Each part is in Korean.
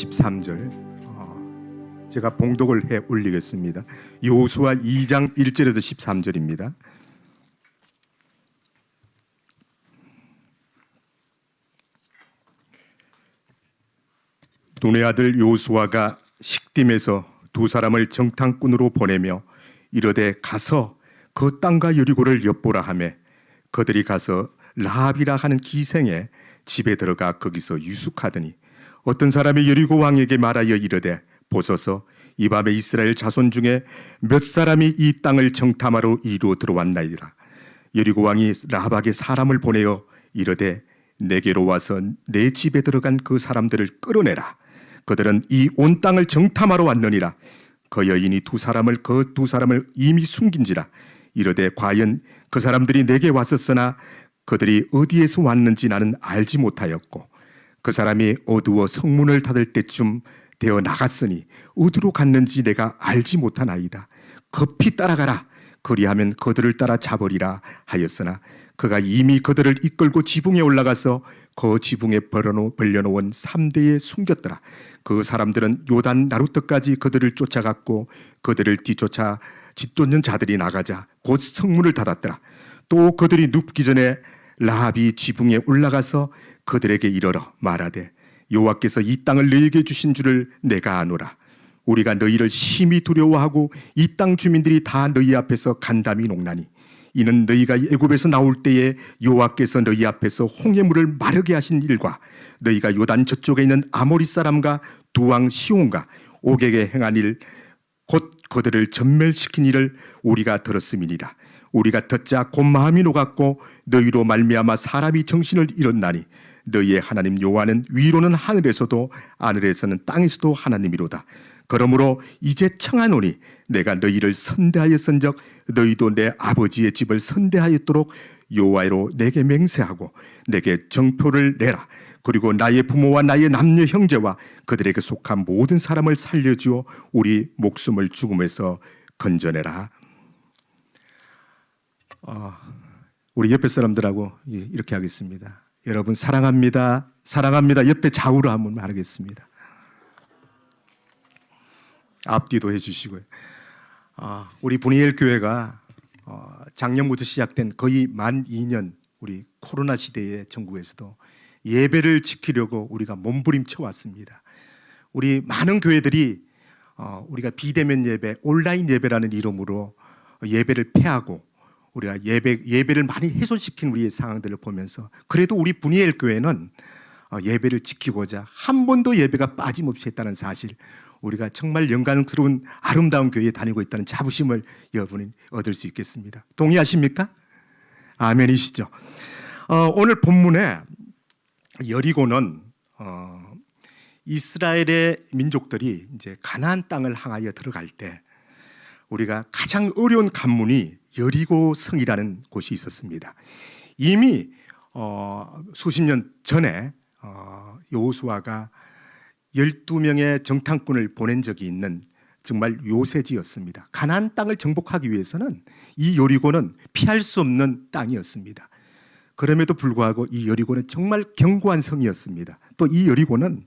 13절 제가 봉독을 해 올리겠습니다. 여호수아 2장 1절에서 13절입니다. 눈의 아들 여호수아가 식딤에서 두 사람을 정탐꾼으로 보내며 이르되 가서 그 땅과 여리고를 엿보라 하매 그들이 가서 라합이라 하는 기생의 집에 들어가 거기서 유숙하더니 어떤 사람이 여리고 왕에게 말하여 이르되 보소서 이 밤에 이스라엘 자손 중에 몇 사람이 이 땅을 정탐하러 이리로 들어왔나이다. 여리고 왕이 라합에게 사람을 보내어 이르되 내게로 와서 내 집에 들어간 그 사람들을 끌어내라. 그들은 이 온 땅을 정탐하러 왔느니라. 그 여인이 그 두 사람을 이미 숨긴지라. 이르되 과연 그 사람들이 내게 왔었으나 그들이 어디에서 왔는지 나는 알지 못하였고 그 사람이 어두워 성문을 닫을 때쯤 되어 나갔으니 어디로 갔는지 내가 알지 못하나이다. 급히 따라가라. 그리하면 그들을 따라 잡으리라 하였으나 그가 이미 그들을 이끌고 지붕에 올라가서 그 지붕에 벌려놓은 3대에 숨겼더라. 그 사람들은 요단 나루터까지 그들을 쫓아갔고 그들을 뒤쫓아 짓쫓는 자들이 나가자 곧 성문을 닫았더라. 또 그들이 눕기 전에 라합이 지붕에 올라가서 그들에게 이르러 말하되 여호와께서 이 땅을 너희에게 주신 줄을 내가 아노라. 우리가 너희를 심히 두려워하고 이 땅 주민들이 다 너희 앞에서 간담이 녹나니 이는 너희가 애굽에서 나올 때에 여호와께서 너희 앞에서 홍해물을 마르게 하신 일과 너희가 요단 저쪽에 있는 아모리 사람과 두 왕 시온과 옥에게 행한 일 곧 그들을 전멸시킨 일을 우리가 들었음이니라. 우리가 듣자 곧 마음이 녹았고 너희로 말미암아 사람이 정신을 잃었나니 너희의 하나님 여호와는 위로는 하늘에서도 아래에서는 땅에서도 하나님이로다. 그러므로 이제 청하노니 내가 너희를 선대하였은즉 너희도 내 아버지의 집을 선대하였도록 여호와로 내게 맹세하고 내게 정표를 내라. 그리고 나의 부모와 나의 남녀 형제와 그들에게 속한 모든 사람을 살려주어 우리 목숨을 죽음에서 건져내라. 우리 옆에 사람들하고 이렇게 하겠습니다. 여러분 사랑합니다. 사랑합니다. 옆에 좌우로 한번 말하겠습니다. 앞뒤도 해주시고요. 우리 분이엘 교회가 작년부터 시작된 거의 만 2년 우리 코로나 시대에 전국에서도 예배를 지키려고 우리가 몸부림쳐 왔습니다. 우리 많은 교회들이 우리가 비대면 예배, 온라인 예배라는 이름으로 예배를 폐하고 우리가 예배를 많이 훼손시킨 우리의 상황들을 보면서 그래도 우리 분이엘 교회는 예배를 지키고자 한 번도 예배가 빠짐없이 했다는 사실, 우리가 정말 영광스러운 아름다운 교회에 다니고 있다는 자부심을 여러분이 얻을 수 있겠습니다. 동의하십니까? 아멘이시죠? 오늘 본문에 여리고는 이스라엘의 민족들이 이제 가나안 땅을 향하여 들어갈 때 우리가 가장 어려운 관문이 여리고 성이라는 곳이 있었습니다. 이미 수십 년 전에 여호수아가 12명의 정탐꾼을 보낸 적이 있는 정말 요새지였습니다. 가나안 땅을 정복하기 위해서는 이 여리고는 피할 수 없는 땅이었습니다. 그럼에도 불구하고 이 여리고는 정말 견고한 성이었습니다. 또 이 여리고는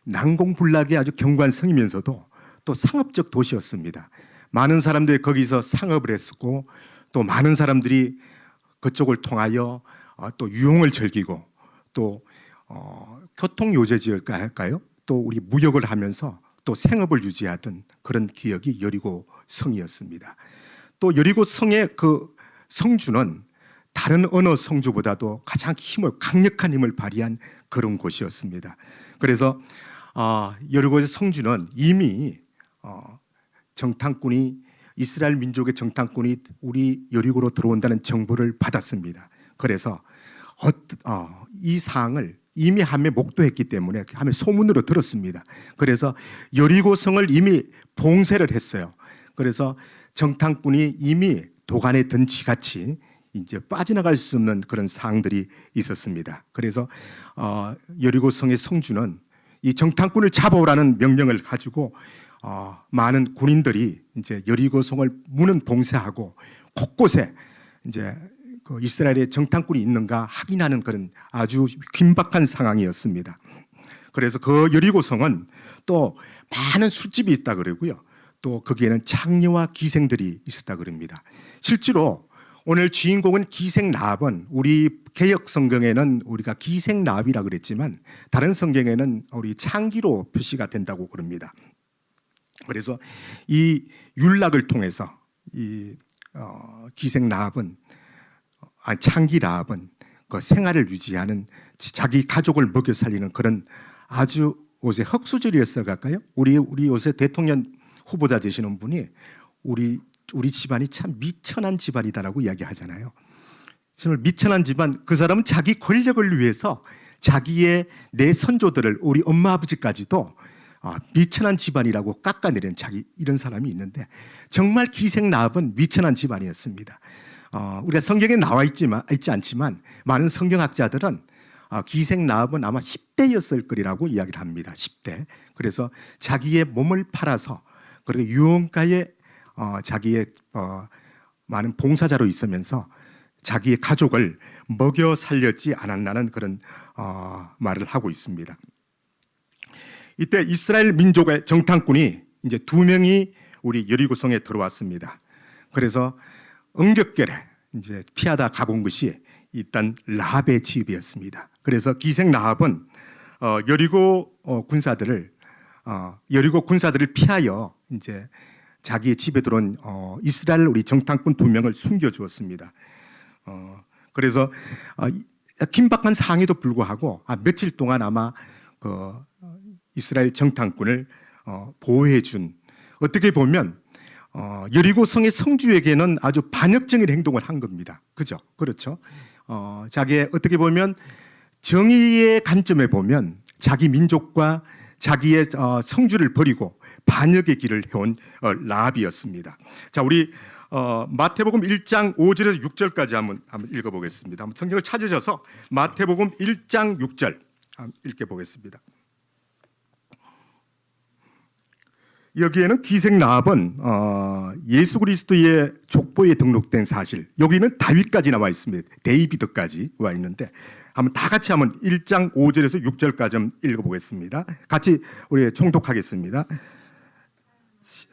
난공불락의 아주 견고한 성이면서도 또 상업적 도시였습니다. 많은 사람들이 거기서 상업을 했었고 또 많은 사람들이 그쪽을 통하여 또 유흥을 즐기고 또 교통요새지였까 할까요? 또 우리 무역을 하면서 또 생업을 유지하던 그런 기억이 여리고 성이었습니다. 또 여리고 성의 그 성주는 다른 어느 성주보다도 가장 강력한 힘을 발휘한 그런 곳이었습니다. 그래서 여리고의 성주는 이미 정탐꾼이 이스라엘 민족의 정탐꾼이 우리 여리고로 들어온다는 정보를 받았습니다. 그래서 이 사항을 이미 함에 목도했기 때문에 함에 소문으로 들었습니다. 그래서 여리고 성을 이미 봉쇄를 했어요. 그래서 정탐꾼이 이미 도간에 든 쥐같이 이제 빠져나갈 수 없는 그런 사항들이 있었습니다. 그래서 여리고 성의 성주는 이 정탐꾼을 잡아오라는 명령을 가지고 많은 군인들이 이제 여리고 성을 문은 봉쇄하고 곳곳에 이제 그 이스라엘의 정탐꾼이 있는가 확인하는 그런 아주 긴박한 상황이었습니다. 그래서 그 여리고성은 또 많은 술집이 있다 그러고요. 또 거기에는 창녀와 기생들이 있었다 그럽니다. 실제로 오늘 주인공은 기생라합은 우리 개역 성경에는 우리가 기생라합이라 그랬지만 다른 성경에는 우리 창기로 표시가 된다고 그럽니다. 그래서 이 율락을 통해서 이 기생라합은 창기라합은 그 생활을 유지하는 자기 가족을 먹여 살리는 그런 아주 요새 흙수저리였을 까요? 우리 요새 대통령 후보자 되시는 분이 우리 집안이 참 미천한 집안이다라고 이야기하잖아요. 정말 미천한 집안, 그 사람은 자기 권력을 위해서 자기의 내 선조들을 우리 엄마 아버지까지도 미천한 집안이라고 깎아내린 이런 사람이 있는데 정말 기생라합은 미천한 집안이었습니다. 우리가 성경에 나와 있지 않지만 많은 성경학자들은 기생라합은 아마 10대였을 거리라고 이야기를 합니다. 10대. 그래서 자기의 몸을 팔아서 그리고 유흥가에 자기의 많은 봉사자로 있으면서 자기의 가족을 먹여 살렸지 않았나는 그런 말을 하고 있습니다. 이때 이스라엘 민족의 정탐꾼이 이제 2명이 우리 여리고성에 들어왔습니다. 그래서 응적결에 이제 피하다 가본 것이 일단 라합의 집이었습니다. 그래서 기생 라합은 여리고 군사들을 피하여 이제 자기의 집에 들어온 이스라엘 우리 정탐꾼 2명을 숨겨주었습니다. 그래서 긴박한 상황에도 불구하고 며칠 동안 아마 그 이스라엘 정탐꾼을 보호해준, 어떻게 보면 여리고성의 성주에게는 아주 반역적인 행동을 한 겁니다. 그죠? 그렇죠? 자기의 어떻게 보면 정의의 관점에 보면 자기 민족과 자기의 성주를 버리고 반역의 길을 해온 라합이었습니다. 자, 우리 마태복음 1장 5절에서 6절까지 한번 읽어보겠습니다. 한번 성경을 찾으셔서 마태복음 1장 6절 한번 읽어보겠습니다. 여기에는 기생 라합은 예수 그리스도의 족보에 등록된 사실, 여기는 다윗까지 나와 있습니다. 데이비드까지 와 있는데 한번 다 같이 한번 1장 5절에서 6절까지 한번 읽어보겠습니다. 같이 우리 총독하겠습니다.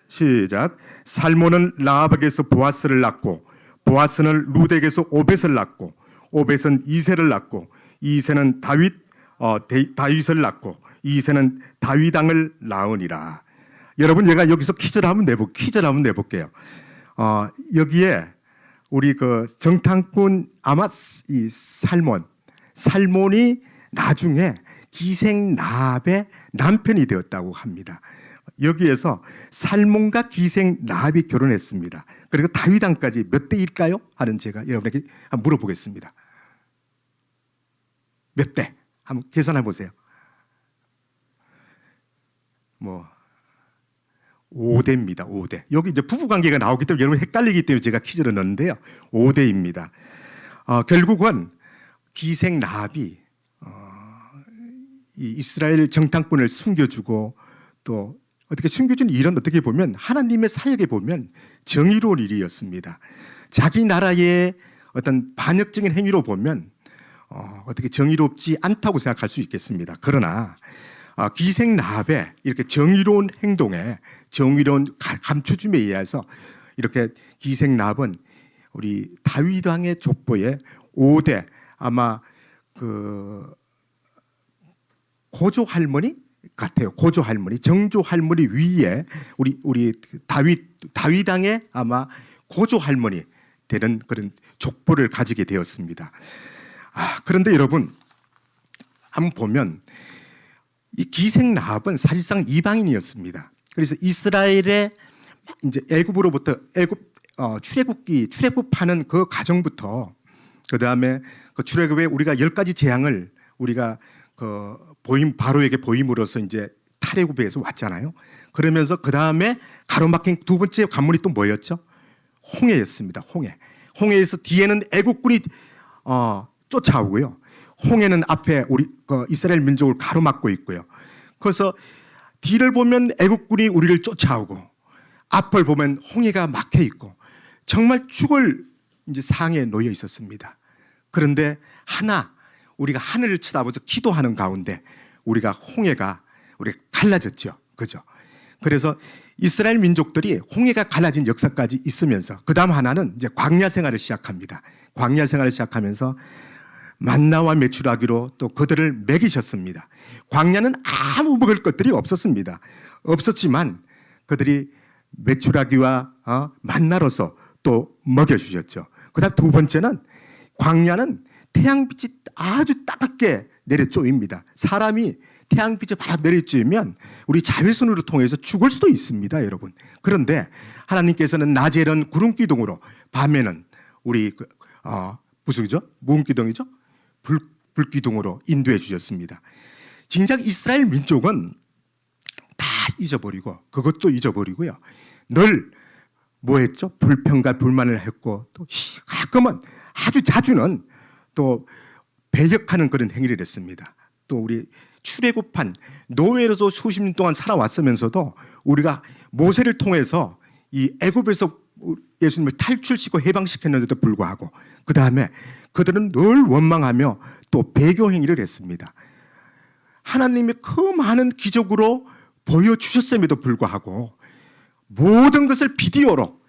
시작. 살몬은 라합에게서 보아스를 낳고 보아스는 루덱에서 오벳을 낳고 오벳은 이새를 낳고 이새는 다윗을 낳고 이새는 다윗왕을 낳으니라. 여러분, 제가 여기서 퀴즈를 한번 내볼게요. 여기에 우리 그 정탐꾼 아마 이 살몬이 나중에 기생 라합의 남편이 되었다고 합니다. 여기에서 살몬과 기생 라합이 결혼했습니다. 그리고 다윗 왕까지 몇 대일까요? 하는 제가 여러분에게 한번 물어보겠습니다. 몇 대? 한번 계산해 보세요. 5대입니다. 5대. 여기 이제 부부 관계가 나오기 때문에 여러분 헷갈리기 때문에 제가 퀴즈를 넣었는데요. 5대입니다. 결국은 기생 라합이 이 이스라엘 정탐꾼을 숨겨주고 또 어떻게 숨겨준 일은 어떻게 보면 하나님의 사역에 보면 정의로운 일이었습니다. 자기 나라의 어떤 반역적인 행위로 보면 어떻게 정의롭지 않다고 생각할 수 있겠습니다. 그러나 기생 라합의 이렇게 정의로운 행동에 정의로운 감추줌에 의해서 이렇게 기생 라합은 우리 다윗 왕의 족보에 5대 아마 그 고조 할머니 같아요. 고조 할머니, 정조 할머니 위에 우리 다윗 왕의 아마 고조 할머니 되는 그런 족보를 가지게 되었습니다. 그런데 여러분 한번 보면 이 기생 라합은 사실상 이방인이었습니다. 그래서 이스라엘의 이제 애굽으로부터 출애굽하는 그 과정부터 그 다음에 그 출애굽에 우리가 10가지 재앙을 우리가 그 바로에게 보임으로써 이제 탈애굽에서 왔잖아요. 그러면서 그 다음에 가로막힌 두 번째 관문이 또 뭐였죠? 홍해였습니다. 홍해에서 뒤에는 애국군이 쫓아오고요. 홍해는 앞에 우리 이스라엘 민족을 가로막고 있고요. 그래서 뒤를 보면 애국군이 우리를 쫓아오고 앞을 보면 홍해가 막혀 있고 정말 죽을 이제 상에 놓여 있었습니다. 그런데 우리가 하늘을 쳐다보면서 기도하는 가운데 우리가 갈라졌죠. 그죠? 그래서 이스라엘 민족들이 홍해가 갈라진 역사까지 있으면서 그다음 하나는 이제 광야 생활을 시작합니다. 광야 생활을 시작하면서 만나와 메추라기로 또 그들을 먹이셨습니다. 광야는 아무 먹을 것들이 없었습니다. 없었지만 그들이 메추라기와 만나로서 또 먹여주셨죠. 그다음 두 번째는 광야는 태양빛이 아주 따갑게 내려쪼입니다. 사람이 태양빛에 바로 내려쬐면 우리 자외선으로 통해서 죽을 수도 있습니다, 여러분. 그런데 하나님께서는 낮에는 구름 기둥으로, 밤에는 우리 무슨 기죠? 무슨 기둥이죠? 불 기둥으로 인도해 주셨습니다. 진작 이스라엘 민족은 다 잊어버리고 그것도 잊어버리고요. 늘 뭐했죠? 불평과 불만을 했고 또 가끔은 아주 자주는 또 배격하는 그런 행위를 했습니다. 또 우리 출애굽한 노예로서 수십 년 동안 살아왔으면서도 우리가 모세를 통해서 이 애굽에서 예수님을 탈출시키고 해방시켰는데도 불구하고 그 다음에 그들은 늘 원망하며 또 배교 행위를 했습니다. 하나님이 그 많은 기적으로 보여주셨음에도 불구하고 모든 것을 비디오로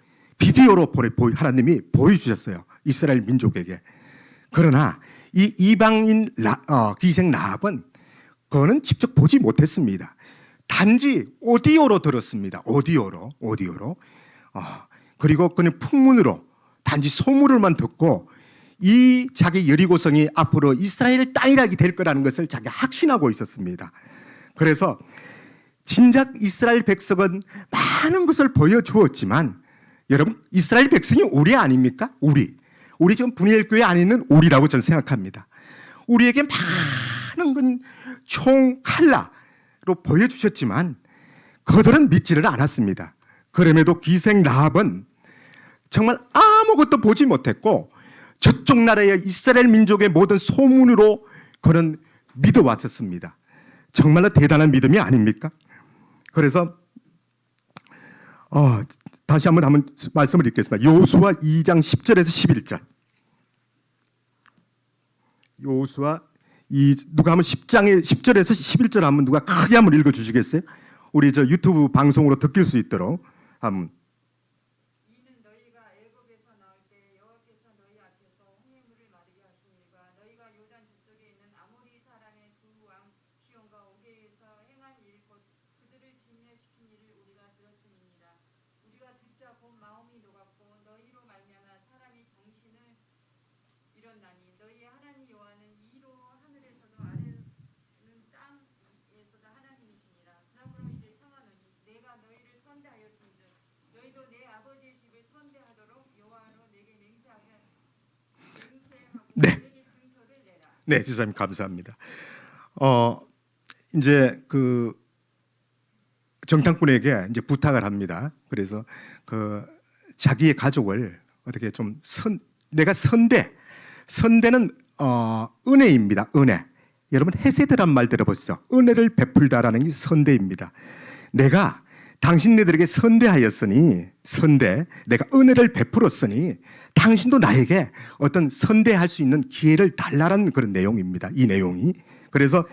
하나님이 보여주셨어요. 이스라엘 민족에게. 그러나 이 이방인 기생 라합은 그거는 직접 보지 못했습니다. 단지 오디오로 들었습니다. 오디오로. 그리고 그는 풍문으로 단지 소문을만 듣고 이 자기 여리고성이 앞으로 이스라엘 땅이라게 될 거라는 것을 자기가 확신하고 있었습니다. 그래서 진작 이스라엘 백성은 많은 것을 보여주었지만 여러분, 이스라엘 백성이 우리 아닙니까? 우리 지금 분이엘 교회 안에 있는 우리라고 저는 생각합니다. 우리에게 많은 건 총 칼라로 보여주셨지만 그들은 믿지를 않았습니다. 그럼에도 기생 라합은 정말 아무것도 보지 못했고 저쪽 나라의 이스라엘 민족의 모든 소문으로 그는 믿어왔었습니다. 정말로 대단한 믿음이 아닙니까? 그래서 다시 한번 말씀을 읽겠습니다. 여호수아 2장 10절에서 11절. 여호수아 누가 한번 10절에서 11절 한번 누가 크게 한번 읽어 주시겠어요? 우리 저 유튜브 방송으로 듣길 수 있도록 한번. 이는 너희가 애굽에서 나올 때 여호와께서 너희 앞에서 홍해물을 마르게 하신 일과 너희가 요단 저쪽에 있는 아모리 사람의 두 왕 시온과 오게에서 행한 일 곧 그들을 진멸시킨 일을 우리가 들었음이니라. 우리가 듣자 곧 마음이 녹았고 너희로 말미암아 사람이 정신을 잃었나니 너희의 하나님 여호와는 이로 하늘에서도 아래는 땅에서도 하나님이시니라. 그러므로 이제 청하노니 내가 너희를 선대하였은즉 너희도 내 아버지의 집을 선대하도록 여호와로 내게 맹세하고 네. 내게 증표를 내라. 네, 지사님 감사합니다. 이제 그 정탐꾼에게 이제 부탁을 합니다. 그래서 그 자기의 가족을 어떻게 좀 내가 선대는 은혜입니다. 은혜. 여러분 헤세드란 말 들어보시죠? 은혜를 베풀다라는 게 선대입니다. 내가 당신네들에게 선대하였으니 내가 은혜를 베풀었으니 당신도 나에게 어떤 선대할 수 있는 기회를 달라는 그런 내용입니다. 이 내용이. 그래서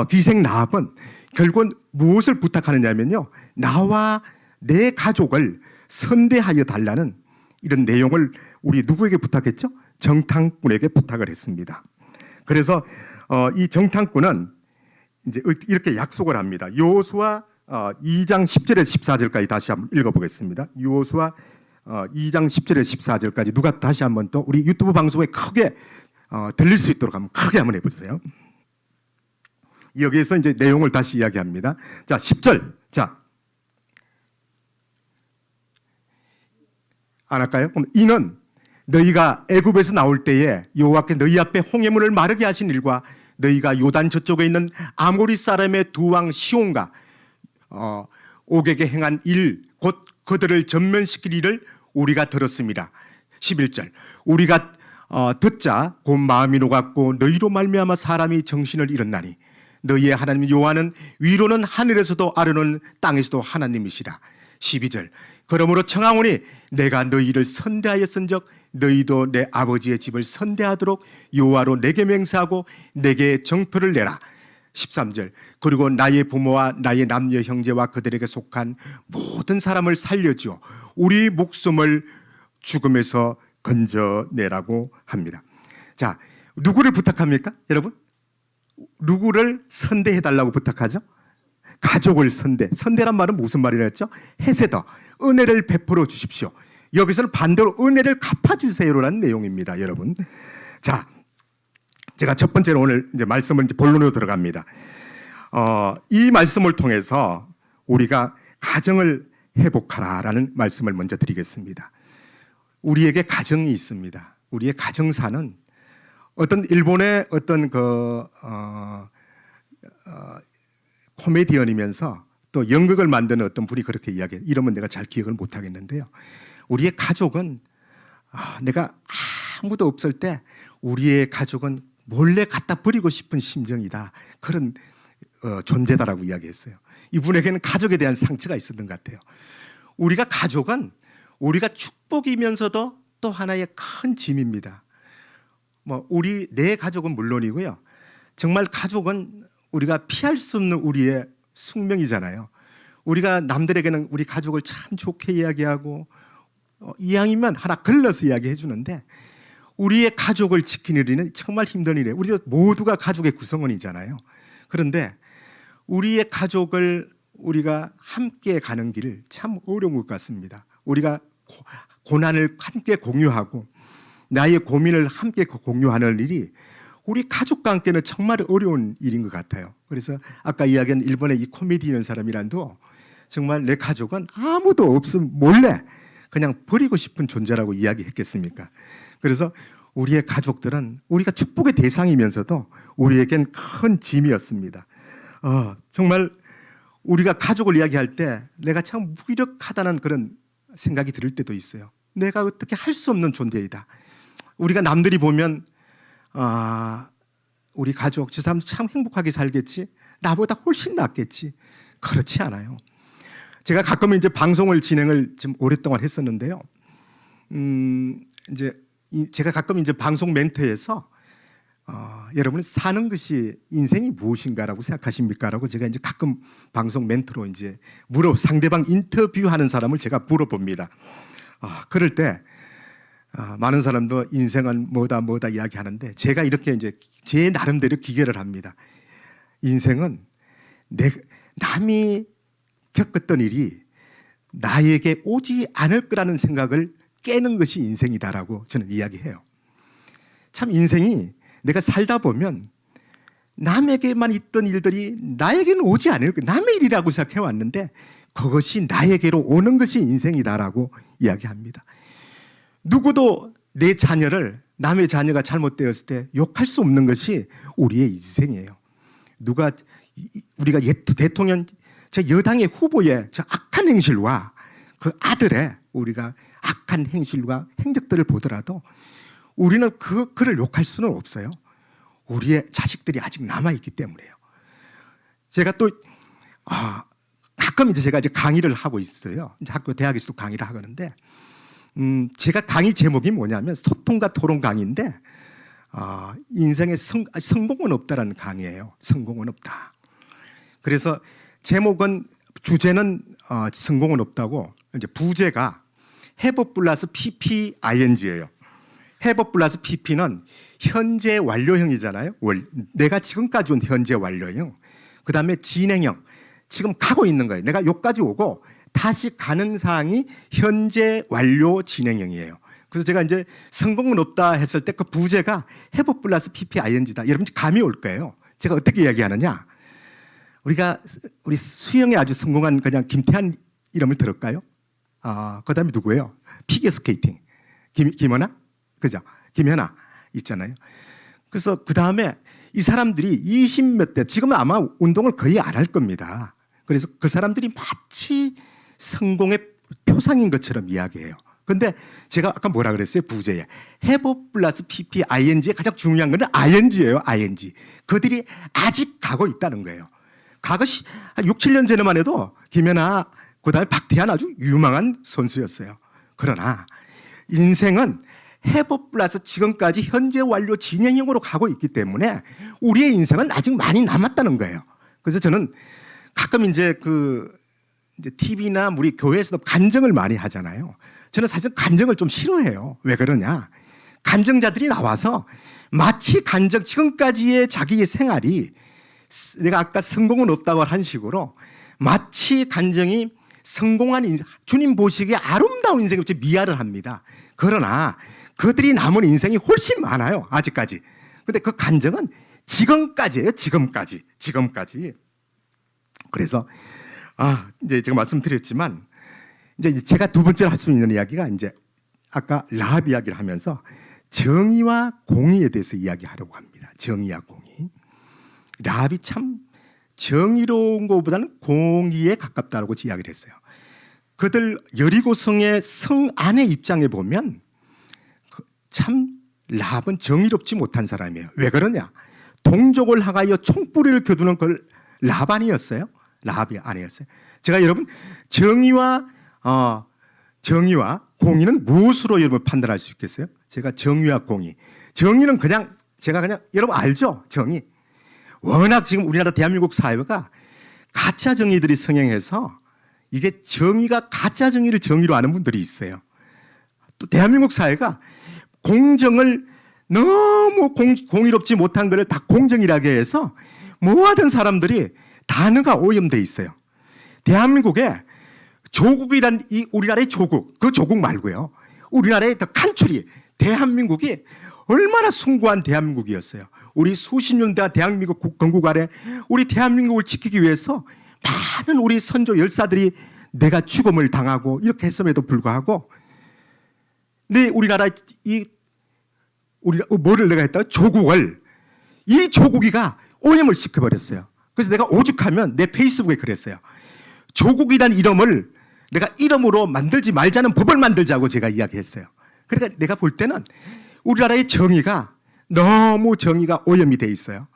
기생 라합은 결국은 무엇을 부탁하느냐면요, 나와 내 가족을 선대하여 달라는 이런 내용을 우리 누구에게 부탁했죠? 정탐꾼에게 부탁을 했습니다. 그래서 이 정탐꾼은 이제 이렇게 약속을 합니다. 여호수아 2장 10절에서 14절까지 다시 한번 읽어보겠습니다. 여호수아 2장 10절에서 14절까지 누가 다시 한번 또 우리 유튜브 방송에 크게 들릴 수 있도록 한번 크게 한번 해보세요. 여기에서 이제 내용을 다시 이야기합니다. 자, 10절. 자, 안 할까요? 그럼 이는 너희가 애굽에서 나올 때에 여호와께 너희 앞에 홍해물을 마르게 하신 일과 너희가 요단 저쪽에 있는 아모리 사람의 두 왕 시온과 옥에게 행한 일, 곧 그들을 전면시킬 일을 우리가 들었습니다. 11절. 우리가 듣자 곧 마음이 녹았고 너희로 말미암아 사람이 정신을 잃었나니 너희의 하나님 여호와는 위로는 하늘에서도 아래로는 땅에서도 하나님이시라. 12절. 그러므로 청하오니 내가 너희를 선대하였은즉 너희도 내 아버지의 집을 선대하도록 여호와로 내게 맹세하고 내게 정표를 내라. 13절. 그리고 나의 부모와 나의 남녀 형제와 그들에게 속한 모든 사람을 살려주어 우리 목숨을 죽음에서 건져내라고 합니다. 자, 누구를 부탁합니까? 여러분? 누구를 선대해달라고 부탁하죠? 가족을 선대란 말은 무슨 말이라 했죠? 헤세더, 은혜를 베풀어 주십시오. 여기서는 반대로 은혜를 갚아주세요라는 내용입니다, 여러분. 자, 제가 첫 번째로 오늘 이제 말씀을 이제 본론으로 들어갑니다. 이 말씀을 통해서 우리가 가정을 회복하라라는 말씀을 먼저 드리겠습니다. 우리에게 가정이 있습니다. 우리의 가정사는 어떤 일본의 어떤 코미디언이면서 또 연극을 만드는 어떤 분이 그렇게 이야기해요. 이러면 내가 잘 기억을 못 하겠는데요. 우리의 가족은 내가 아무도 없을 때 우리의 가족은 몰래 갖다 버리고 싶은 심정이다. 그런 존재다라고 이야기했어요. 이분에게는 가족에 대한 상처가 있었던 것 같아요. 우리가 가족은 우리가 축복이면서도 또 하나의 큰 짐입니다. 내 가족은 물론이고요. 정말 가족은 우리가 피할 수 없는 우리의 숙명이잖아요. 우리가 남들에게는 우리 가족을 참 좋게 이야기하고 이왕이면 하나 걸러서 이야기해 주는데 우리의 가족을 지키는 일은 정말 힘든 일이에요. 우리 모두가 가족의 구성원이잖아요. 그런데 우리의 가족을 우리가 함께 가는 길 참 어려운 것 같습니다. 우리가 고난을 함께 공유하고 나의 고민을 함께 공유하는 일이 우리 가족과 함께는 정말 어려운 일인 것 같아요. 그래서 아까 이야기한 일본의 이 코미디언 사람이란도 정말 내 가족은 아무도 없음 몰래 그냥 버리고 싶은 존재라고 이야기했겠습니까? 그래서 우리의 가족들은 우리가 축복의 대상이면서도 우리에겐 큰 짐이었습니다. 정말 우리가 가족을 이야기할 때 내가 참 무기력하다는 그런 생각이 들 때도 있어요. 내가 어떻게 할 수 없는 존재이다. 우리가 남들이 보면 우리 가족 저 사람 참 행복하게 살겠지. 나보다 훨씬 낫겠지. 그렇지 않아요. 제가 가끔 이제 방송을 진행을 좀 오랫동안 했었는데요. 이제 제가 가끔 이제 방송 멘트에서 여러분 사는 것이 인생이 무엇인가라고 생각하십니까라고 제가 이제 가끔 방송 멘트로 이제 상대방 인터뷰하는 사람을 제가 물어봅니다. 그럴 때 많은 사람도 인생은 뭐다 이야기하는데 제가 이렇게 이제 제 나름대로 기계를 합니다. 인생은 남이 겪었던 일이 나에게 오지 않을 거라는 생각을 깨는 것이 인생이다라고 저는 이야기해요. 참 인생이 내가 살다 보면 남에게만 있던 일들이 나에게는 오지 않을 거 남의 일이라고 생각해 왔는데 그것이 나에게로 오는 것이 인생이다라고 이야기합니다. 누구도 내 자녀를 남의 자녀가 잘못되었을 때 욕할 수 없는 것이 우리의 인생이에요. 우리가 대통령 저 여당의 후보의 저 악한 행실과 그 아들의 우리가 악한 행실과 행적들을 보더라도 우리는 그를 욕할 수는 없어요. 우리의 자식들이 아직 남아있기 때문에요. 제가 또 가끔 이제 제가 이제 강의를 하고 있어요. 이제 대학에서도 강의를 하는데 제가 강의 제목이 뭐냐면 소통과 토론 강의인데 인생에 성공은 없다라는 강의예요. 성공은 없다. 그래서 주제는 성공은 없다고 이제 부제가 have 플러스 PPING예요. have 플러스 PP는 현재 완료형이잖아요. 내가 지금까지 온 현재 완료형. 그 다음에 진행형. 지금 가고 있는 거예요. 내가 여기까지 오고 다시 가는 사항이 현재 완료 진행형이에요. 그래서 제가 이제 성공은 없다 했을 때 그 부제가 have 플러스 PPING다. 여러분 감이 올 거예요. 제가 어떻게 이야기하느냐. 우리 수영에 아주 성공한 그냥 김태한 이름을 들을까요? 그 다음에 누구예요? 피겨스케이팅. 김연아? 그죠? 김연아 있잖아요. 그래서 그 다음에 이 사람들이 20몇 대, 지금은 아마 운동을 거의 안 할 겁니다. 그래서 그 사람들이 마치 성공의 표상인 것처럼 이야기해요. 근데 제가 아까 뭐라 그랬어요? 부제에. have 플러스 PPING의 가장 중요한 건 ING예요. ING. 그들이 아직 가고 있다는 거예요. 과거 한 6, 7년 전에만 해도 김연아, 그 다음에 박태환 아주 유망한 선수였어요. 그러나 인생은 해법 플러스 지금까지 현재 완료 진행형으로 가고 있기 때문에 우리의 인생은 아직 많이 남았다는 거예요. 그래서 저는 가끔 이제 이제 TV나 우리 교회에서도 간증을 많이 하잖아요. 저는 사실 간증을 좀 싫어해요. 왜 그러냐? 간증자들이 나와서 마치 지금까지의 자기의 생활이 내가 아까 성공은 없다고 한 식으로 마치 간증이 성공한 주님 보시기에 아름다운 인생을 미화를 합니다. 그러나 그들이 남은 인생이 훨씬 많아요. 아직까지. 근데 그 간증은 지금까지예요. 지금까지. 그래서 이제 제가 말씀드렸지만 이제 제가 두 번째로 할 수 있는 이야기가 이제 아까 라합 이야기를 하면서 정의와 공의에 대해서 이야기하려고 합니다. 정의와 공의. 라합이 참 정의로운 것보다는 공의에 가깝다고 이야기를 했어요. 그들 여리고성의 성 안의 입장에 보면 참 라합은 정의롭지 못한 사람이에요. 왜 그러냐? 동족을 향하여 총뿌리를 겨두는 걸 라합 아니었어요? 라합이 아니었어요. 제가 여러분 정의와 공의는 무엇으로 여러분 판단할 수 있겠어요? 제가 정의와 공의. 정의는 제가 그냥 여러분 알죠? 정의. 워낙 지금 우리나라 대한민국 사회가 가짜 정의들이 성행해서 이게 정의가 가짜 정의를 정의로 아는 분들이 있어요. 또 대한민국 사회가 공정을 너무 공의롭지 못한 것을 다 공정이라게 해서 모아둔 사람들이 단어가 오염돼 있어요. 대한민국에 조국이란 이 우리나라의 조국, 그 조국 말고요. 우리나라의 더 칸츄리, 대한민국이 얼마나 숭고한 대한민국이었어요. 우리 수십 년대 대한민국 건국 아래 우리 대한민국을 지키기 위해서 많은 우리 선조 열사들이 내가 죽음을 당하고 이렇게 했음에도 불구하고 우리나라 뭐를 내가 했다? 조국을 이 조국이가 오염을 시켜버렸어요. 그래서 내가 오죽하면 내 페이스북에 그랬어요. 조국이란 이름을 내가 이름으로 만들지 말자는 법을 만들자고 제가 이야기했어요. 그러니까 내가 볼 때는 우리나라의 정의가 너무 정의가 오염이 돼 있어요.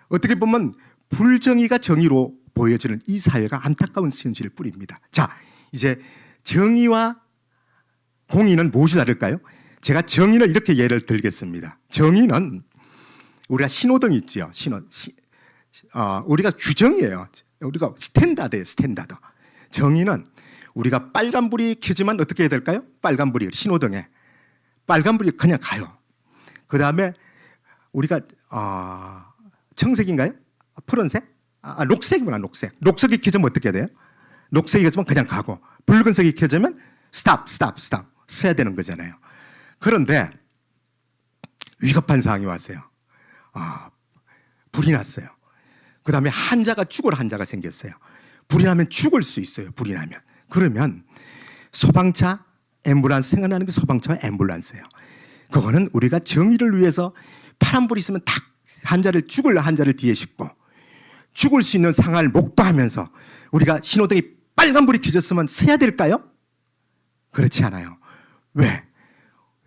어떻게 보면 불정의가 정의로 보여지는 이 사회가 안타까운 현실일 뿐입니다. 자, 이제 정의와 공의는 무엇이 다를까요? 제가 정의는 이렇게 예를 들겠습니다. 정의는 우리가 신호등 있지요. 우리가 규정이에요. 우리가 스탠다드예요. 스탠다드. 정의는 우리가 빨간불이 켜지면 어떻게 해야 될까요? 빨간불이 신호등에 빨간불이 그냥 가요. 그 다음에 우리가 청색인가요? 푸른색? 녹색이구나. 녹색이 켜지면 어떻게 돼요? 녹색이 켜지면 그냥 가고 붉은색이 켜지면 스탑 서야 되는 거잖아요. 그런데 위급한 상황이 왔어요. 불이 났어요. 그 다음에 죽을 환자가 생겼어요. 불이 나면 죽을 수 있어요. 불이 나면. 그러면 소방차, 앰뷸런스 생각나는 게 소방차와 앰뷸런스예요. 그거는 우리가 정의를 위해서 파란불이 있으면 딱 죽을 환자를 뒤에 싣고 죽을 수 있는 상황을 목도하면서 우리가 신호등이 빨간불이 켜졌으면 서야 될까요? 그렇지 않아요. 왜?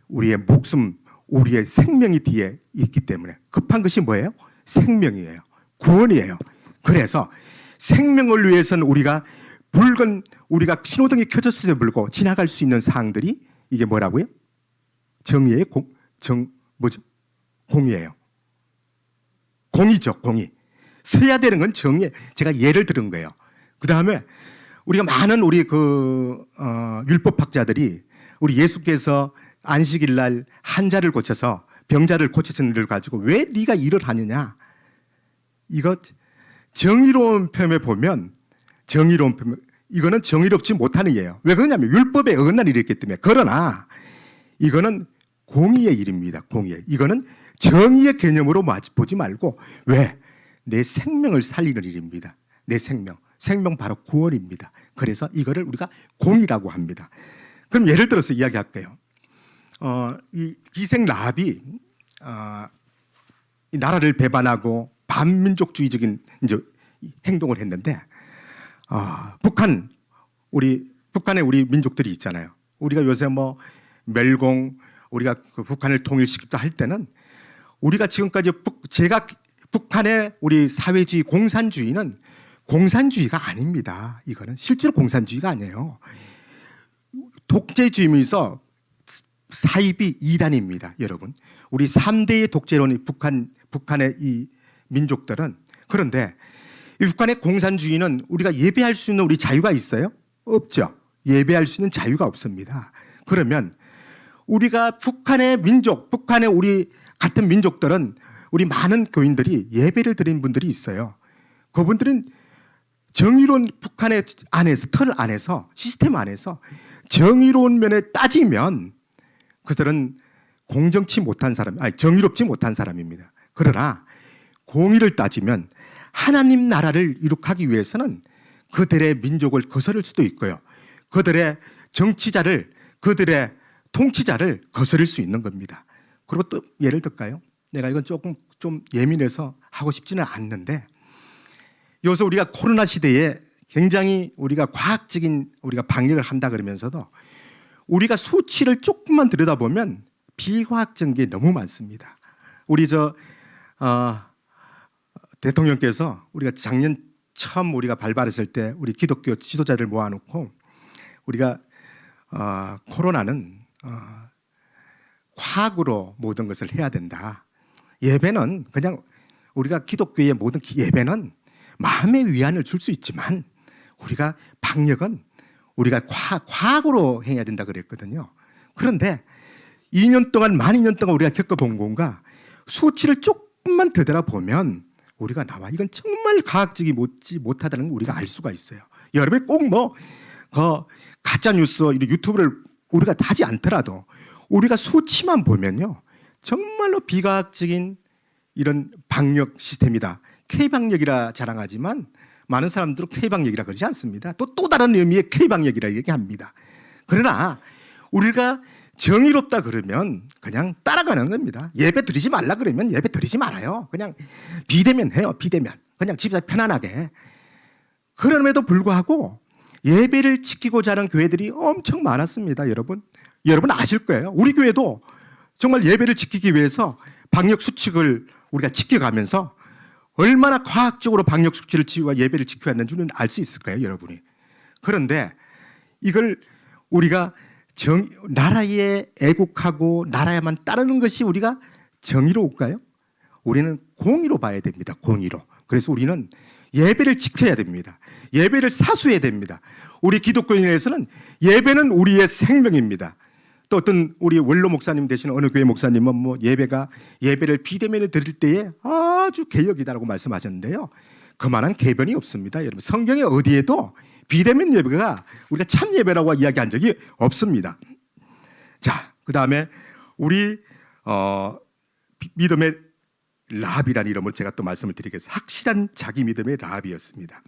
우리의 목숨, 우리의 생명이 뒤에 있기 때문에 급한 것이 뭐예요? 생명이에요. 구원이에요. 그래서 생명을 위해서는 우리가 신호등이 켜졌을 때 불고 지나갈 수 있는 사항들이 이게 뭐라고요? 정의의 공의예요. 공의죠, 공의. 서야 되는 건 정의. 제가 예를 들은 거예요. 그 다음에 우리가 많은 우리 율법학자들이 우리 예수께서 안식일 날 환자를 고쳐서 병자를 고치신 일을 가지고 왜 네가 일을 하느냐? 이거 정의로운 표현에 보면 이거는 정의롭지 못하는 일이에요. 왜 그러냐면 율법에 어긋난 일이기 때문에. 그러나 이거는 공의의 일입니다. 공의의. 이거는 정의의 개념으로 보지 말고 왜? 내 생명을 살리는 일입니다. 내 생명. 생명 바로 구원입니다. 그래서 이거를 우리가 공의라고 합니다. 그럼 예를 들어서 이야기할게요. 이 기생 라합이 이 나라를 배반하고 반민족주의적인 이제 행동을 했는데 북한에 우리 민족들이 있잖아요. 우리가 요새 멸공 우리가 북한을 통일시키다 할 때는 우리가 지금까지 북한의 우리 사회주의 공산주의는 공산주의가 아닙니다. 이거는 실제로 공산주의가 아니에요. 독재주의면서 사이비 이단입니다, 여러분. 우리 3대의 독재론이 북한의 이 민족들은. 그런데 이 북한의 공산주의는 우리가 예배할 수 있는 우리 자유가 있어요? 없죠. 예배할 수 있는 자유가 없습니다. 그러면 우리가 북한의 민족, 북한의 우리 같은 민족들은 우리 많은 교인들이 예배를 드린 분들이 있어요. 그분들은 정의로운 북한의 안에서, 틀 안에서, 시스템 안에서 정의로운 면에 따지면 그들은 공정치 못한 사람, 아니 정의롭지 못한 사람입니다. 그러나 공의를 따지면 하나님 나라를 이룩하기 위해서는 그들의 민족을 거스를 수도 있고요. 그들의 정치자를, 그들의 통치자를 거스를 수 있는 겁니다. 그리고 또 예를 들까요? 내가 이건 조금 좀 예민해서 하고 싶지는 않는데, 요새 우리가 코로나 시대에 굉장히 우리가 과학적인 우리가 방역을 한다 그러면서도 우리가 수치를 조금만 들여다보면 비과학적인 게 너무 많습니다. 우리 대통령께서 우리가 작년 처음 우리가 발발했을 때 우리 기독교 지도자들 모아놓고 우리가 코로나는 과학으로 모든 것을 해야 된다. 예배는 그냥 우리가 기독교의 모든 예배는 마음의 위안을 줄 수 있지만 우리가 방역은 우리가 과학으로 해야 된다 그랬거든요. 그런데 2년 동안, 만 2년 동안 우리가 겪어본 건가 수치를 조금만 되돌아보면 우리가 나와 이건 정말 과학적이 못하다는 걸 우리가 알 수가 있어요. 여러분이 꼭 가짜 뉴스 유튜브를 우리가 하지 않더라도 우리가 수치만 보면요 정말로 비과학적인 이런 방역 시스템이다. K방역이라 자랑하지만 많은 사람들은 K방역이라 그러지 않습니다. 또 다른 의미의 K방역이라 얘기합니다. 그러나 우리가 정의롭다 그러면 그냥 따라가는 겁니다. 예배 드리지 말라 그러면 예배 드리지 말아요. 그냥 비대면 해요. 비대면. 그냥 집에서 편안하게. 그럼에도 불구하고 예배를 지키고자 하는 교회들이 엄청 많았습니다. 여러분 아실 거예요. 우리 교회도 정말 예배를 지키기 위해서 방역 수칙을 우리가 지켜가면서 얼마나 과학적으로 방역 수칙을 지키고 예배를 지켜왔는지는 알 수 있을 거예요, 여러분이. 그런데 이걸 우리가 나라에 애국하고 나라에만 따르는 것이 우리가 정의로울까요? 우리는 공의로 봐야 됩니다. 공의로. 그래서 우리는 예배를 지켜야 됩니다. 예배를 사수해야 됩니다. 우리 기독교인에서는 예배는 우리의 생명입니다. 또 어떤 우리 원로 목사님 되시는 어느 교회 목사님은 예배를 비대면에 드릴 때에 아주 개혁이다라고 말씀하셨는데요. 그만한 개변이 없습니다. 여러분 성경에 어디에도 비대면 예배가 우리가 참 예배라고 이야기한 적이 없습니다. 자, 그 다음에 우리 믿음의 라합이라는 이름으로 제가 또 말씀을 드리겠습니다. 확실한 자기 믿음의 라합이었습니다.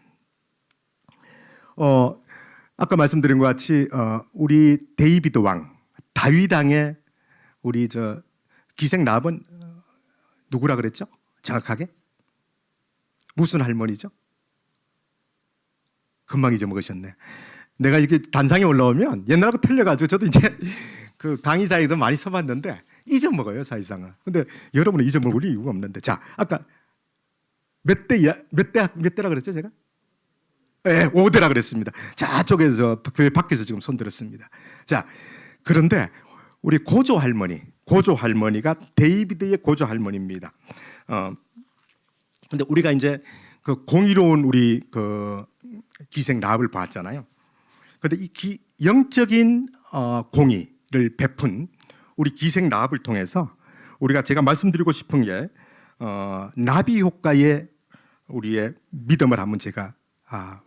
아까 말씀드린 것 같이 우리 데이비드 왕 다윗 왕의 우리 기생 라합은 누구라 그랬죠? 정확하게? 무슨 할머니죠? 금방 잊어먹으셨네. 내가 이게 단상에 올라오면 옛날하고 틀려가지고 저도 이제 그 강의사에서 많이 써봤는데 잊어먹어요, 사실상은. 근데 여러분은 잊어먹을 이유가 없는데. 자, 아까 몇 대라 그랬죠, 제가? 네, 5대라 그랬습니다. 저쪽에서, 교회 밖에서 지금 손 들었습니다. 자, 그런데 우리 고조 할머니가 데이비드의 고조 할머니입니다. 근데 우리가 이제 그 공의로운 우리 그 기생 라합을 봤잖아요. 그런데 이 영적인 공의를 베푼 우리 기생 라합을 통해서 제가 말씀드리고 싶은 게 나비 효과의 우리의 믿음을 한번 제가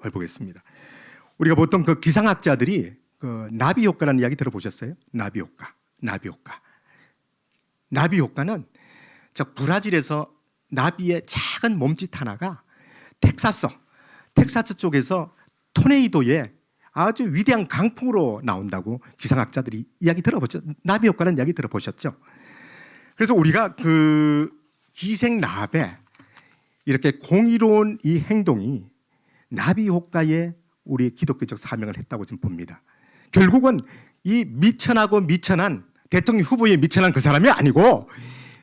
해보겠습니다. 우리가 보통 그 기상학자들이 그 나비 효과라는 이야기 들어보셨어요? 나비 효과는 브라질에서 나비의 작은 몸짓 하나가 텍사스 쪽에서 토네이도의 아주 위대한 강풍으로 나온다고 기상학자들이 이야기 들어보죠. 나비 효과는 이야기 들어보셨죠? 그래서 우리가 그 기생 라합의 이렇게 공의로운 이 행동이 나비 효과에 우리 기독교적 사명을 했다고 좀 봅니다. 결국은 이 미천한 대통령 후보에 미천한 그 사람이 아니고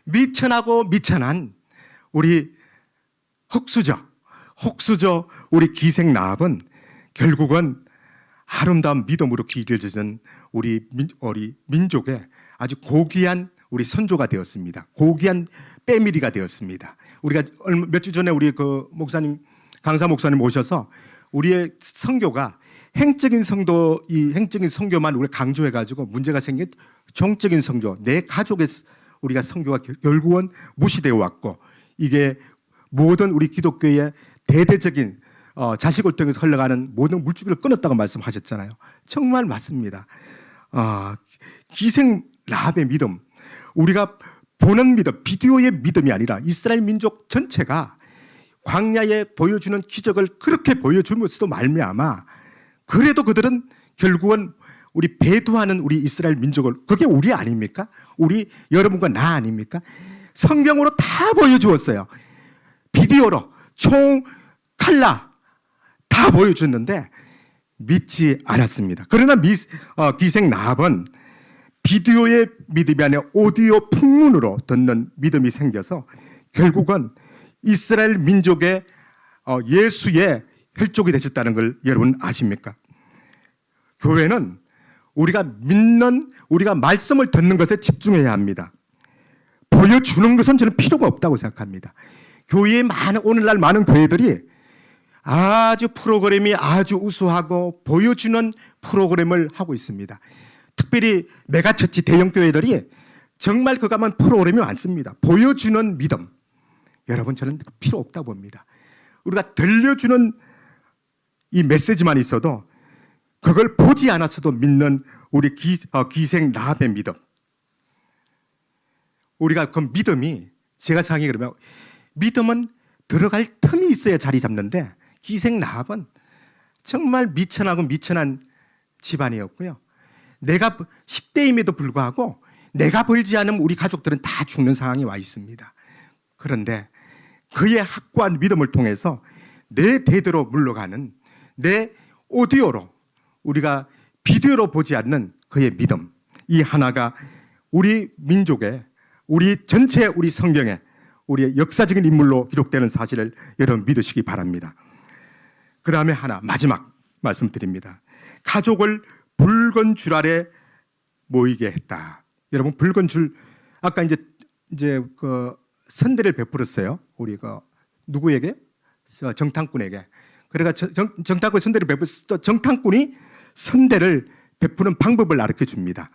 미천한 우리 혹수저 우리 기생 라합은 결국은 아름다운 믿음으로 길을 젖은 우리 민족의 아주 고귀한 우리 선조가 되었습니다. 고귀한 패밀리가 되었습니다. 우리가 몇 주 전에 우리 그 목사님, 강사 목사님 모셔서 우리의 선교가 행적인 성도, 이 행적인 선교만 우리가 강조해가지고 문제가 생긴 종적인 선교, 내 가족의 우리가 선교가 결국은 무시되어 왔고, 이게 모든 우리 기독교의 대대적인 자식을 통해서 흘러가는 모든 물줄기를 끊었다고 말씀하셨잖아요. 정말 맞습니다. 기생 라합의 믿음, 우리가 보는 믿음, 비디오의 믿음이 아니라 이스라엘 민족 전체가 광야에 보여주는 기적을 그렇게 보여주면서도 말미암아 그래도 그들은 결국은 우리 배도하는 우리 이스라엘 민족을, 그게 우리 아닙니까? 우리 여러분과 나 아닙니까? 성경으로 다 보여주었어요. 비디오로 총 칼라 다 보여줬는데 믿지 않았습니다. 그러나 기생 라합은 비디오의 믿음이 아니라 오디오 풍문으로 듣는 믿음이 생겨서 결국은 이스라엘 민족의 예수의 혈족이 되셨다는 걸 여러분 아십니까? 교회는 우리가 믿는, 우리가 말씀을 듣는 것에 집중해야 합니다. 보여주는 것은 저는 필요가 없다고 생각합니다. 교회에 오늘날 많은 교회들이 아주 프로그램이 아주 우수하고 보여주는 프로그램을 하고 있습니다. 특별히 메가처치 대형 교회들이 정말 그거 하면 프로그램이 많습니다. 보여주는 믿음. 여러분, 저는 필요 없다고 봅니다. 우리가 들려주는 이 메시지만 있어도 그걸 보지 않았어도 믿는 우리 기생 라합의 믿음. 우리가 그 믿음이, 제가 생각해 그러면 믿음은 들어갈 틈이 있어야 자리 잡는데 기생 라합은 정말 미천하고 미천한 집안이었고요. 내가 10대임에도 불구하고 내가 벌지 않으면 우리 가족들은 다 죽는 상황에 와 있습니다. 그런데 그의 확고한 믿음을 통해서 내 대대로 물러가는, 내 오디오로, 우리가 비디오로 보지 않는 그의 믿음, 이 하나가 우리 민족의, 우리 전체 우리 성경에 우리의 역사적인 인물로 기록되는 사실을 여러분 믿으시기 바랍니다. 그 다음에 하나, 마지막 말씀드립니다. 가족을 붉은 줄 아래 모이게 했다. 여러분, 붉은 줄, 아까 이제 그 선대를 베풀었어요. 우리 그 누구에게? 정탐꾼에게. 그러니까 정탐꾼 선대를 베풀었을 때 정탐꾼이 선대를 베푸는 방법을 가르쳐 줍니다.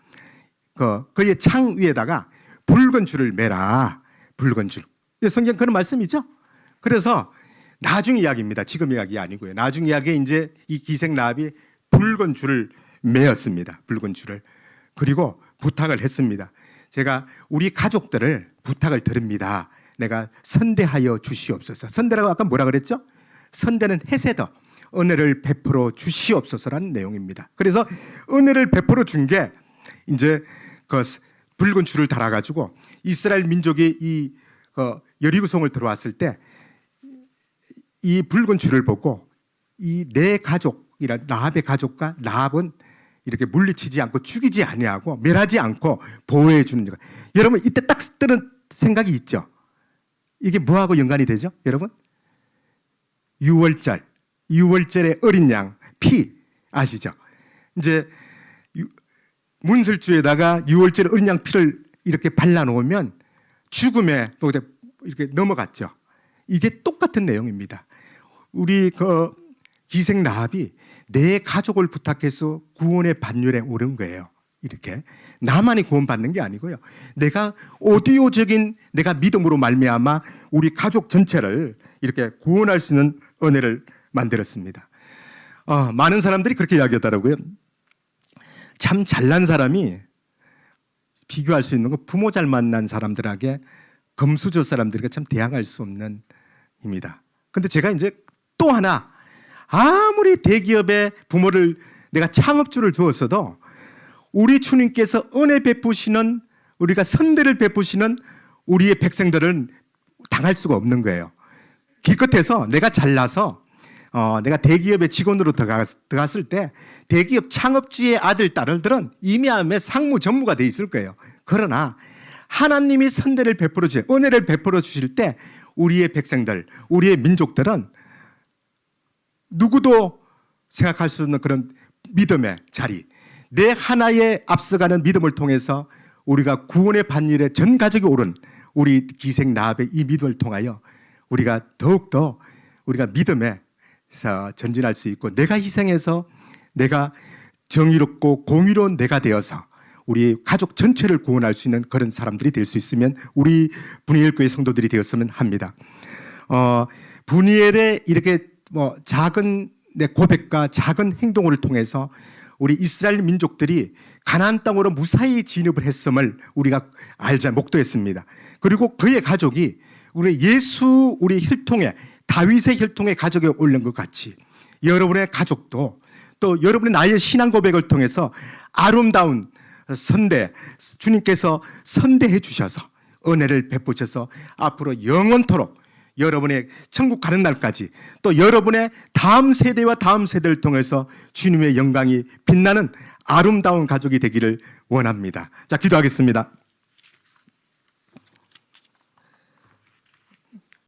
그의 창 위에다가 붉은 줄을 매라. 붉은 줄. 성경 그런 말씀이죠. 그래서 나중 이야기입니다. 지금 이야기 아니고요. 나중 이야기에 이제 이 기생 라합이 붉은 줄을 매었습니다. 붉은 줄을. 그리고 부탁을 했습니다. 제가 우리 가족들을 부탁을 드립니다. 내가 선대하여 주시옵소서. 선대라고 아까 뭐라 그랬죠? 선대는 헤세더, 은혜를 베풀어 주시옵소서라는 내용입니다. 그래서 은혜를 베풀어 준 게 이제 그 붉은 줄을 달아가지고 이스라엘 민족이 이 여리고성을 들어왔을 때 이 붉은 줄을 보고 이 내 가족이란 라합의 가족과 라합은 이렇게 물리치지 않고 죽이지 아니하고 멸하지 않고 보호해 주는 것. 여러분, 이때 딱 뜨는 생각이 있죠. 이게 뭐하고 연관이 되죠, 여러분? 유월절의 어린 양 피 아시죠? 이제 문설주에다가 유월절 어린 양 피를 이렇게 발라놓으면 죽음에 또 이렇게 넘어갔죠. 이게 똑같은 내용입니다. 우리 그 기생 라합이 내 가족을 부탁해서 구원의 반열에 오른 거예요. 이렇게 나만이 구원받는 게 아니고요. 내가 오디오적인 내가 믿음으로 말미암아 우리 가족 전체를 이렇게 구원할 수 있는 은혜를 만들었습니다. 많은 사람들이 그렇게 이야기하더라고요. 참 잘난 사람이 비교할 수 있는 거, 부모 잘 만난 사람들에게 금수저 사람들과 참 대항할 수 없는 입니다. 근데 제가 이제 또 하나, 아무리 대기업의 부모를 내가 창업주를 주었어도 우리 주님께서 은혜 베푸시는, 우리가 선대를 베푸시는 우리의 백성들은 당할 수가 없는 거예요. 기껏해서 내가 잘나서 내가 대기업의 직원으로 들어갔을 때 대기업 창업주의 아들, 딸들은 이미함에 상무, 전무가 돼 있을 거예요. 그러나 하나님이 선대를 베풀어 주실, 은혜를 베풀어 주실 때 우리의 백성들, 우리의 민족들은 누구도 생각할 수 없는 그런 믿음의 자리, 내 하나에 앞서가는 믿음을 통해서 우리가 구원의 반일에 전 가족이 오른 우리 기생 라합의 이 믿음을 통하여 우리가 더욱더 우리가 믿음에서 전진할 수 있고, 내가 희생해서 내가 정의롭고 공의로운 내가 되어서 우리 가족 전체를 구원할 수 있는 그런 사람들이 될 수 있으면 우리 분이엘 교회 성도들이 되었으면 합니다. 분이엘의 이렇게 작은 내 고백과 작은 행동을 통해서 우리 이스라엘 민족들이 가나안 땅으로 무사히 진입을 했음을 우리가 알자 목도했습니다. 그리고 그의 가족이 우리 예수 우리 혈통에, 다윗의 혈통의 가족에 올린 것 같이 여러분의 가족도 또 여러분의 나의 신앙 고백을 통해서 아름다운 선대, 주님께서 선대해 주셔서 은혜를 베푸셔서 앞으로 영원토록 여러분의 천국 가는 날까지 또 여러분의 다음 세대와 다음 세대를 통해서 주님의 영광이 빛나는 아름다운 가족이 되기를 원합니다. 자, 기도하겠습니다.